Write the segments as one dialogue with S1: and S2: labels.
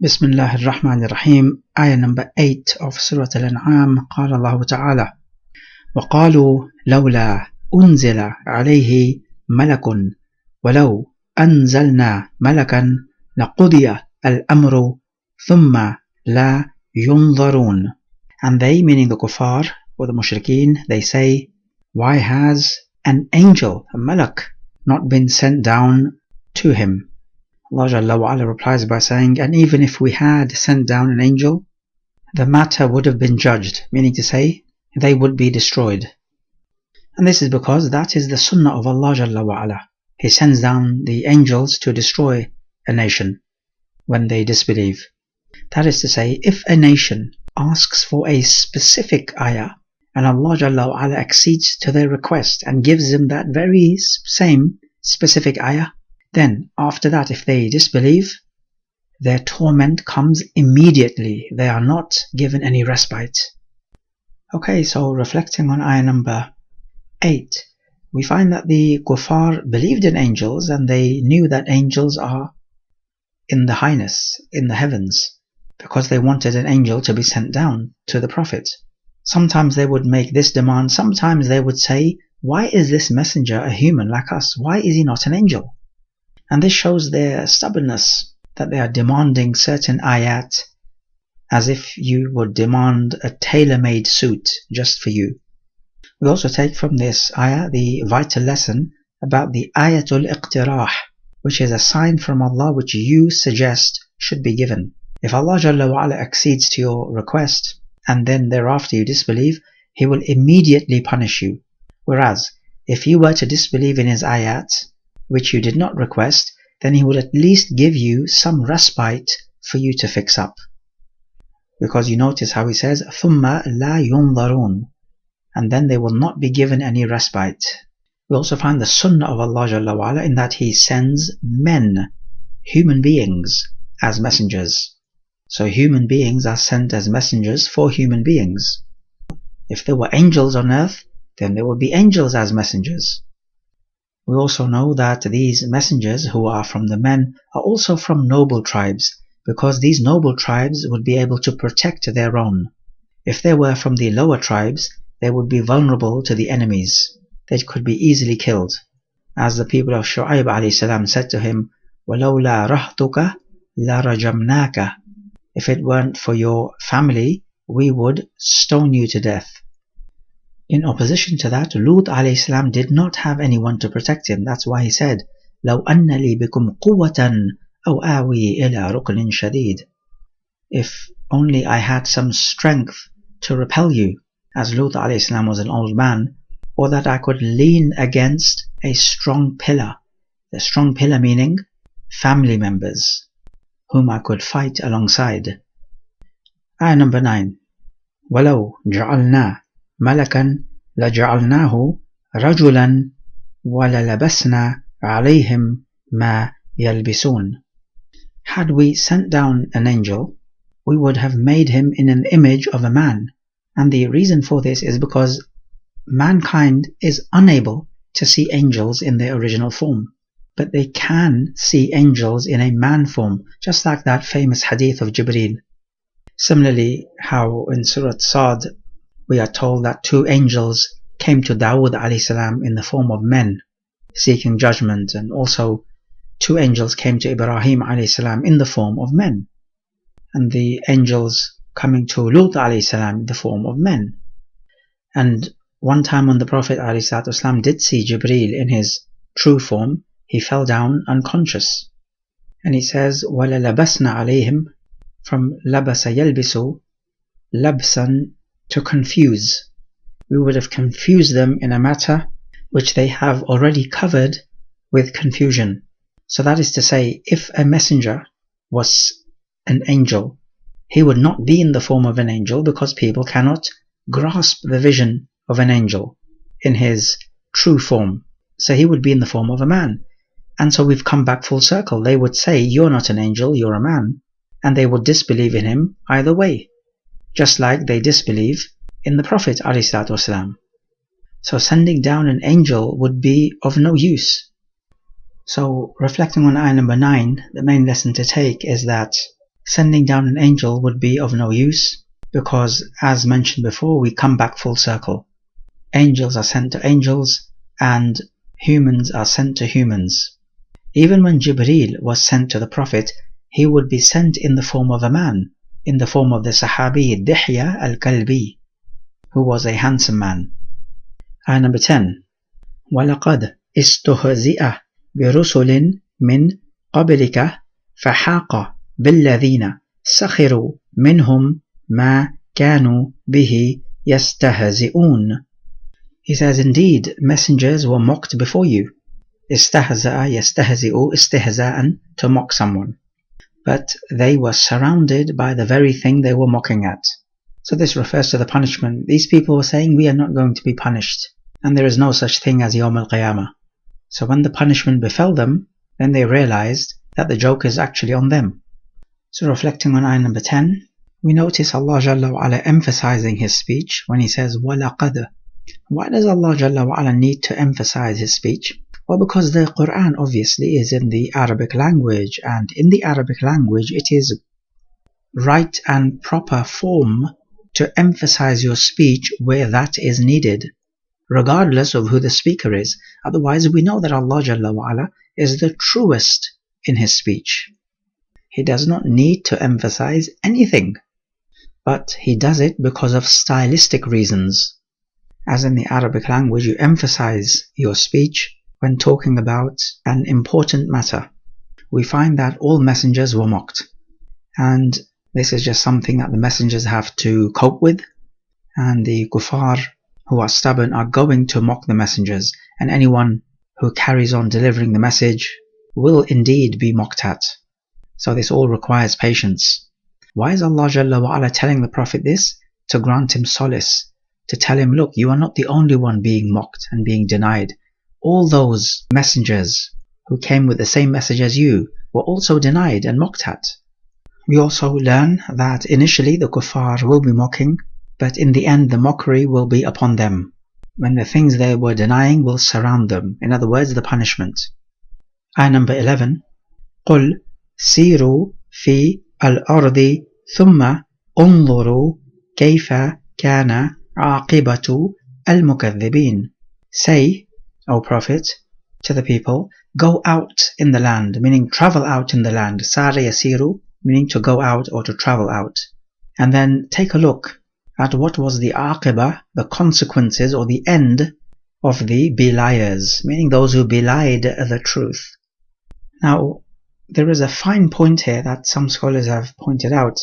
S1: Bismillah ar-Rahman ar-Rahim. Ayah number 8 of Surah Al-An'am. قال الله تعالى: وقالوا لولا أنزل عليه ملك ولو أنزلنا ملكا لقضي الأمر ثم لا ينظرون. And they, meaning the kuffar or the mushrikeen, they say, why has an angel, a malak, not been sent down to him? Allah Jalla wa Ala replies by saying, and even if we had sent down an angel, the matter would have been judged, meaning to say, they would be destroyed. And this is because that is the sunnah of Allah Jalla wa Ala. He sends down the angels to destroy a nation when they disbelieve. That is to say, if a nation asks for a specific ayah, and Allah Jalla wa Ala accedes to their request and gives them that very same specific ayah, then after that, if they disbelieve, their torment comes immediately. They are not given any respite. Okay, so reflecting on ayah number 8, we find that the kuffar believed in angels and they knew that angels are in the highness, in the heavens, because they wanted an angel to be sent down to the Prophet. Sometimes they would make this demand, sometimes they would say, why is this messenger a human like us? Why is he not an angel? And this shows their stubbornness, that they are demanding certain ayat as if you would demand a tailor-made suit just for you. We also take from this ayah the vital lesson about the ayatul iqtirah, which is a sign from Allah which you suggest should be given. If Allah Jalla wa Ala accedes to your request and then thereafter you disbelieve, He will immediately punish you. Whereas, if you were to disbelieve in His ayat, which you did not request, then He will at least give you some respite for you to fix up. Because you notice how He says, ثُمَّ لَا يُنظَرُونَ, and then they will not be given any respite. We also find the sunnah of Allah Jalla wa Ala in that He sends men, human beings, as messengers. So human beings are sent as messengers for human beings. If there were angels on earth, then there would be angels as messengers. We also know that these messengers who are from the men are also from noble tribes, because these noble tribes would be able to protect their own. If they were from the lower tribes, they would be vulnerable to the enemies. They could be easily killed. As the people of Shu'aib alayhi salam said to him, وَلَوْلَا رَحْتُكَ لَرَجَمْنَاكَ. If it weren't for your family, we would stone you to death. In opposition to that, Lut alayhi salam did not have anyone to protect him. That's why he said, لَوْ أَنَّ لِي بِكُمْ قُوَّةً أَوْ آوِي إِلَىٰ رُكْنٍ شَدِيدٍ. If only I had some strength to repel you, as Lut alayhi salam was an old man, or that I could lean against a strong pillar. The strong pillar meaning family members, whom I could fight alongside. Ayah number 9. وَلَوْ جَعَلْنَا مَلَكًا لَجَعَلْنَاهُ رَجُلًا وَلَلَبَسْنَا عَلَيْهِمْ مَا يَلْبِسُونَ. Had we sent down an angel, we would have made him in an image of a man. And the reason for this is because mankind is unable to see angels in their original form. But they can see angels in a man form, just like that famous hadith of Jibreel. Similarly, how in Surah Sad, we are told that 2 angels came to Dawood alayhi salam in the form of men, seeking judgment, and also 2 angels came to Ibrahim alayhi salam in the form of men, and the angels coming to Lut alayhi salam in the form of men. And one time when the Prophet alayhi salam did see Jibreel in his true form, he fell down unconscious. And he says, وَلَلَبَسْنَا عَلَيْهِمْ, from labasa yalbisu, labsan, to confuse. We would have confused them in a matter which they have already covered with confusion. So that is to say, if a messenger was an angel, he would not be in the form of an angel, because people cannot grasp the vision of an angel in his true form. So he would be in the form of a man. And so we've come back full circle. They would say, you're not an angel, you're a man. And they would disbelieve in him either way, just like they disbelieve in the Prophet ﷺ. So sending down an angel would be of no use. So reflecting on ayah number 9, the main lesson to take is that sending down an angel would be of no use, because, as mentioned before, we come back full circle. Angels are sent to angels, and humans are sent to humans. Even when Jibreel was sent to the Prophet, he would be sent in the form of a man, in the form of the Sahabi Dihya al-Kalbi, who was a handsome man. Ayah number 10. وَلَقَدْ اسْتُهْزِئَ بِرُسُلٍ مِّن قَبْلِكَ فَحَاقَ بِالَّذِينَ سَخِرُوا مِنْهُمْ مَا كَانُوا بِهِ يَسْتَهْزِئُونَ. He says, indeed, messengers were mocked before you. استهزأ يستهزئ استهزاءً, to mock someone. But they were surrounded by the very thing they were mocking at. So this refers to the punishment. These people were saying, we are not going to be punished, and there is no such thing as Yawm al-Qiyamah. So when the punishment befell them, then they realized that the joke is actually on them. So reflecting on ayah number 10, we notice Allah Jalla wa Ala emphasizing His speech when He says, وَلَقَدْ. Why does Allah Jalla wa Ala need to emphasize His speech? Well, because the Quran obviously is in the Arabic language, and in the Arabic language it is right and proper form to emphasize your speech where that is needed, regardless of who the speaker is. Otherwise, we know that Allah Jalla wa Ala is the truest in His speech. He does not need to emphasize anything, but He does it because of stylistic reasons. As in the Arabic language, you emphasize your speech when talking about an important matter. We find that all messengers were mocked, and this is just something that the messengers have to cope with, and the kuffar who are stubborn are going to mock the messengers, and anyone who carries on delivering the message will indeed be mocked at. So this all requires patience. Why is Allah Jalla wa Ala telling the Prophet this? To grant him solace, to tell him, look, you are not the only one being mocked and being denied. All those messengers who came with the same message as you were also denied and mocked at. We also learn that initially the kuffar will be mocking, but in the end the mockery will be upon them, when the things they were denying will surround them. In other words, the punishment. Ayah number 11. قُلْ سِيرُوا فِي الْأَرْضِ ثُمَّ انظُرُوا كَيْفَ كَانَ عَاقِبَةُ الْمُكَذِّبِينَ. Say, O Prophet, to the people, go out in the land, meaning travel out in the land. Sara yasiru, meaning to go out or to travel out. And then take a look at what was the aqibah, the consequences or the end of the beliers, meaning those who belied the truth. Now, there is a fine point here that some scholars have pointed out.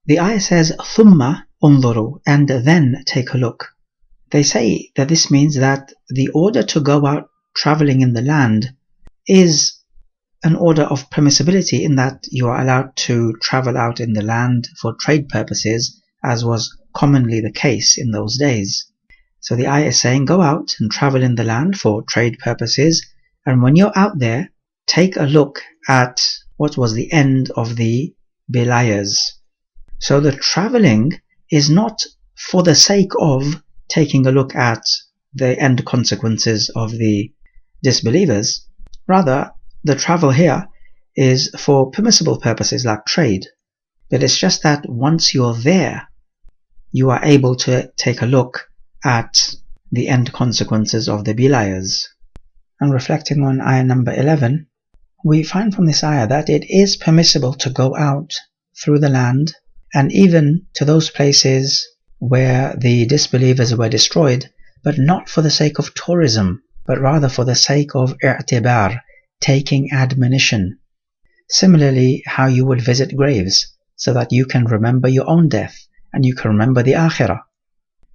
S1: The ayah says, ثُمَّ انظُرُوا, and then take a look. They say that this means that the order to go out traveling in the land is an order of permissibility, in that you are allowed to travel out in the land for trade purposes, as was commonly the case in those days. So the ayah is saying, go out and travel in the land for trade purposes, and when you're out there, take a look at what was the end of the beliers. So the traveling is not for the sake of taking a look at the end consequences of the disbelievers. Rather, the travel here is for permissible purposes like trade. But it's just that once you're there, you are able to take a look at the end consequences of the beliers. And reflecting on ayah number 11, we find from this ayah that it is permissible to go out through the land, and even to those places where the disbelievers were destroyed, but not for the sake of tourism, but rather for the sake of i'tibar, taking admonition. Similarly, how you would visit graves, so that you can remember your own death, and you can remember the akhirah.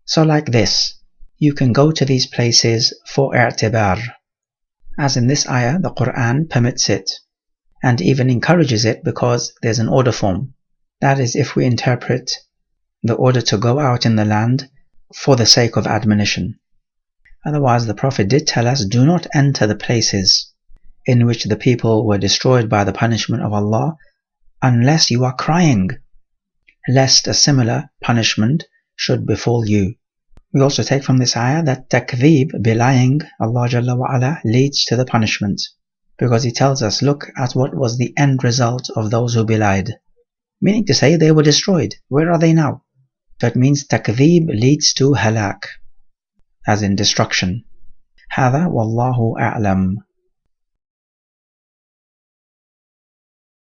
S1: So like this, you can go to these places for i'tibar. As in this ayah, the Quran permits it, and even encourages it, because there's an order form. That is, if we interpret the order to go out in the land for the sake of admonition. Otherwise, the Prophet did tell us, do not enter the places in which the people were destroyed by the punishment of Allah unless you are crying, lest a similar punishment should befall you. We also take from this ayah that takdhib, belying Allah Jalla wa Ala, leads to the punishment, because He tells us, look at what was the end result of those who belied. meaning to say they were destroyed. Where are they now? So it means takdhib leads to halak, as in destruction. هذا والله أعلم.